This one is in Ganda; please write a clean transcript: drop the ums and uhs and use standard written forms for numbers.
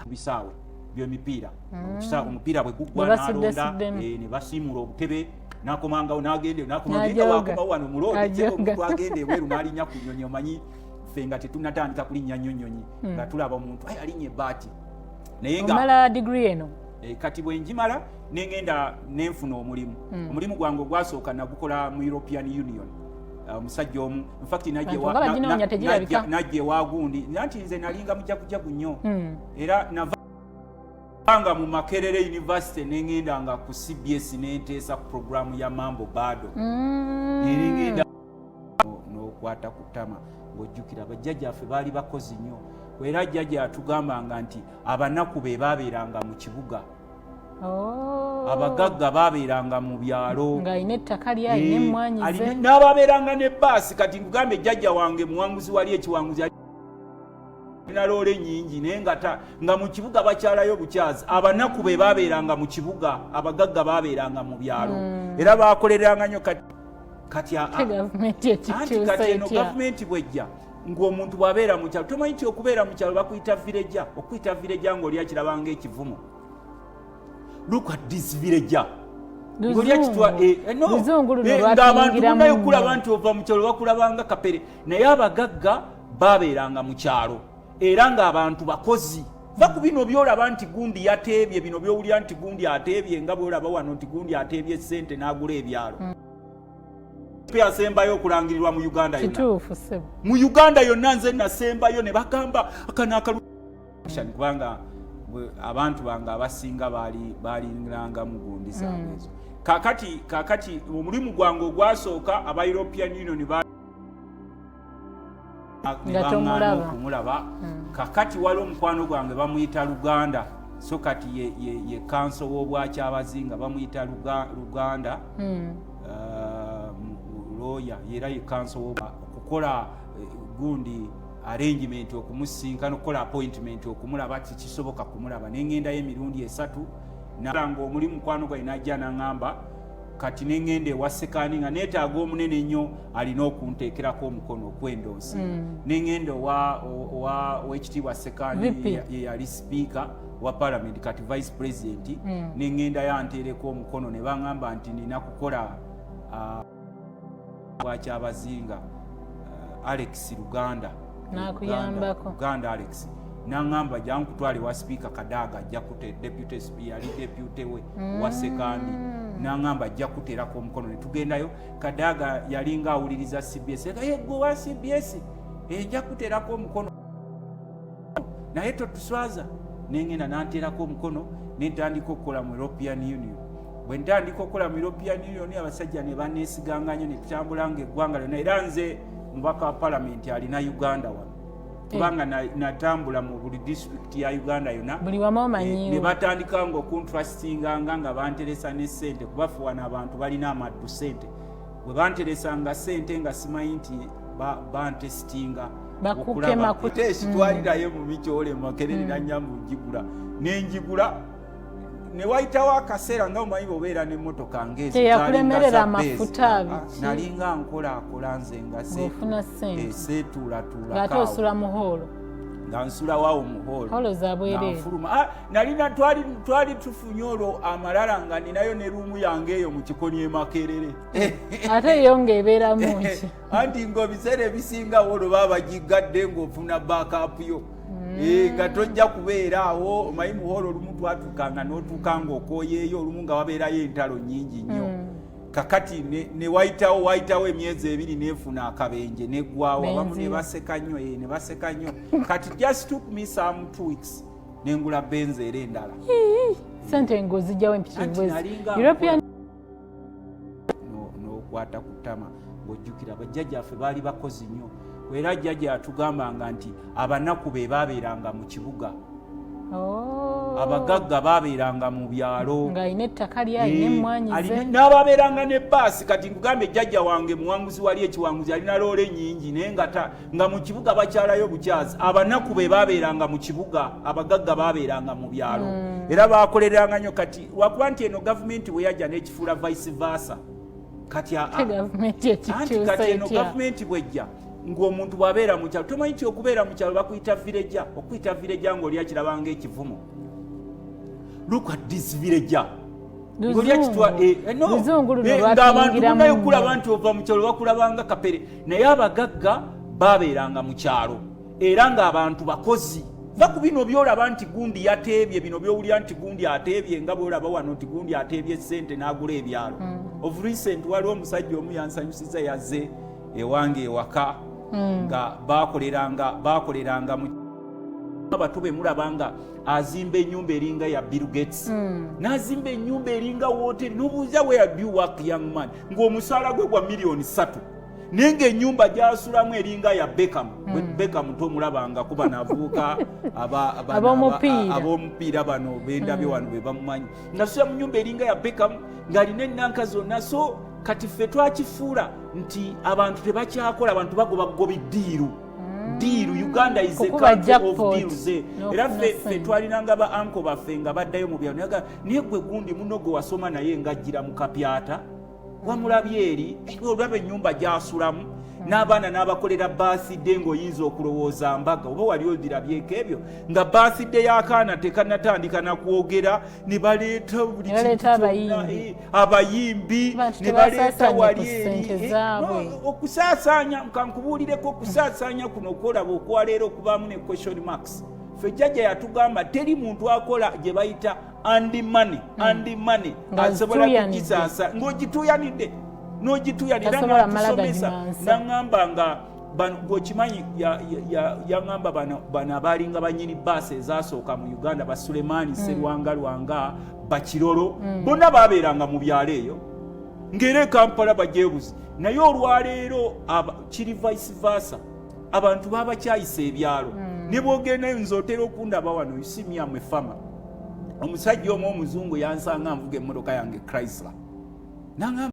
bisaawe by'emipiira kisaa omupiira bwe gugwa n'alonda ne basiimula obutebe n'akomangawo n'agende n'akomangawo wakomawo wano muloobe omuntu agende ebweru n'alinnya ku nnyonyi omanyi ffe nga tetunnatandika kulinnya nnyonnyonyi nga tulaba omuntu alinnye ebbaati naye nga omala degree eno kati bwe njimala nengenda nenfuna omulimu gwange ogwasooka nagukola mu European Union omusajja omu infact najja ewagundi nanti nze nalinga mujagujagu nnyo era navanga mu Makerere University nengenda nga ku CBS nenteesa ku programu ya Mambo Bado nerengenda n'okwata ku ttama ng'ojjukira bajjajjaffe baali bakozi nnyo era jjajja atugambanga nti abanaku be baabeeranga mu kibuga abagagga baabeeranga mu byalo ng'alina ettaka lye alina emmwanyi ze n'abaabeeranga n'ebbaasi kati ngugambe jjajja wange muwanguzi wali ekiwanguzi alina loole nnyingi naye nga mu kibuga bakyalayo bukyazi abanaku be baabeeranga mu kibuga abagagga baabeeranga mu byalo era baakoleranga nnyo kati eno gavumenti bwejja ng'omuntu bw'abeera mu kyalo tomanyi nti okubeera mu kyalo bakuyita vireja okuyita vireja ng'olya kirabanga ekivumo. Look at this villager. Ng'abantu munayo kulaba nti ova mu kyalo bakulabanga kapere naye abagagga baabeeranga mu kyalo era ng'abantu bakozi va ku bino byolaba nti gundi yateebye bino byowulira nti gundi ateebye nga bwolaba wano nti gundi ateebye ssente n'agula ebyalo asembayo okulangirirwa mu Uganda yonna mu Uganda yonna nze nasembayo ne bagamba kubanga abantu bange abasinga balingiranga mu gundi zange ezo kakati omulimu gwange ogwasooka aba European Union kumulaba kakati wali omukwano gwange bamuyita Luganda so kati ye kanso w'obwakyabazinga bamuyita Luganda lawyer era ye kanso okukola gundi arrangement okumusinkana okukola appointment okumulaba kisoboka kumulaba nengendayo emirundi 3 nalanga omulimu kwano gwa inajja nangamba kati nengende ewasekani nga neetaaga omunene nnyo alina okunteekerako omukono okwendoosi nengende wekitiibwa sekani yali speaker wa parliament kati vice president nengenda yanteereko omukono ne bangamba nti nina kukola bwakyabazinga Alex Luganda nakuyambako Luganda Alex nangamba jankutwale wa speaker Kadaga ajja kute deputy speaker ali deputy we wa sekandi nangamba ajja kuterako omukono ne tugendayo Kadaga yalinga awuliriza CBS yego wa CBS ejja kuterako omukono naye totuswaza nengenda nanterako omukono netandika okukola mu European Union bwe ntandika okukola mu European Union abasajja ne baneesiganga nnyo ne tutambulanga eggwanga lyonna era nze mubaka wa parliament alina Uganda wano kubanga natambula mu buli district ya Uganda yonna buli wamomanyi ne batandika ngo contrastinganga nga banteresa ne sente kubafuwana abantu balina amaddu sente bwe banteresanga sente nga simanyi nti bantestinga bakukema kutwalirayo mu mikyole Makerere nanyambu njigula nenjigula ne wayitawo akaseera nga omanyi bobeera n'emmotoka ng'ezo teyakulemerera amafuta nalinga nkola nze nga seetuulatula ate osula mu hoolo nga nsula waawo mu hoolo za bwereere nalina twali tufunye olwo amalala nga ninayo ne ruumu yange eyo mu kikoni e Makerere ate yo ng'ebeeramu ki anti ng'obiseera ebisingawo olwo baba bagiggadde ng'ofuna backup yo nga tojja kubeera awo omanyi muholo olumu twatukanga n'otuuka ng'okooyeeyo olumu nga wabeerayo entalo nnyingi nnyo kakati ne wayitawo emyezi 2 neefuna akabenje neggwawo abamu ne baseka nnyo kati just took me some 2 weeks nengula benzi era endala sente ng'ozijjawo empitirivu n'okwata ku ttama ng'ojjukira bajjajjaffe baali bakozi nnyo era jjajja atugambanga nti abanaku be baabeeranga mu kibuga abagagga baabeeranga mu byalo ng'alina ettaka lye alina emmwanyi ze n'abaabeeranga n'ebbaasi kati ngugambe jjajja wange muwanguzi wali ekiwanguzi alina loole nnyingi naye nga mu kibuga bakyalayo bukyazi abanaku be baabeeranga mu kibuga abagagga baabeeranga mu byalo era baakoleranga nnyo kati wakuba nti eno gavumenti bwe yajja n'ekifuula vice versa kati eno gavumenti bwejja ng'omuntu bw'abeera mu kyalo tomanyi nti okubeera mu kyalo bakuyita vireja okuyita vireja ng'olya kirabanga ekivumo. Look at this vireja ng'abantu munayo kulaba nti ova mu kyalo bakulabanga kapere naye abagagga baabeeranga mu kyalo era ng'abantu bakozi. Va ku bino byolaba nti gundi yateebye bino byowulira nti gundi ateebye nga bwolaba wano nti gundi ateebye ssente n'agula ebyalo. Of recent waliwo omusajja omu yansanyusiza yazze ewange ewaka nga bakoleranga mu abatu be mulabanga azimba ennyumba eringa ya Bill Gates n'azimba ennyumba eringa wooteri n'obuuza where do you work young man ng'omusaala gwe gwa milioni 3 naye ng'ennyumba gy'asulamu eringa ya Beckham tomulabanga kuba navuuka ab'omupiira bano bendabye wano be bamumanyi ng'asula mu nnyumba eringa ya Beckham ng'alina ennanka zonna. So kati ffe twakifuula nti abantu tebakyakola abantu bagobagoba iddiiru. Uganda is a country of deals. Era ffe twalinanga ba anko baffe nga baddayo mu byalo naye gwe gundi muno gwe wasoma naye ng'ajjira mu kapyata wamulabye eri olaba ennyumba gy'asulamu n'abaana n'abakolera birthday ng'oyinza okulowooza mbaga oba wali odirabyeko ebyo nga birthday y'akaana tekanatandika nakwogera ne baleeta buli abayimbi ne baleeta wali eri okusaasaanya nkankubuulireko okusaasaanya kuno kwolaba okwaleero okubaamu ne question marks. Ffe jjajja yatugamba teri muntu akola gye bayita andi money asobola kugisaasa ng'ogituuyanidde n'ogituuyanira n'atusomesa n'aŋŋamba nga gwekimanyi yaŋŋamba bano abaalinga bannyini baasi ezasooka mu Uganda ba Sulemaani Sserwanga Bakirolo bonna baabeeranga mu byalo eyo ng'era e Kampala bajeebuzi naye olwaleero kiri vice versa abantu baabakyayisa ebyalo ne bw'ogendayo nze otera okundaba wano isimiyamu efama omusajja omu omuzungu yansanga nvuga emmotoka yange Chrysler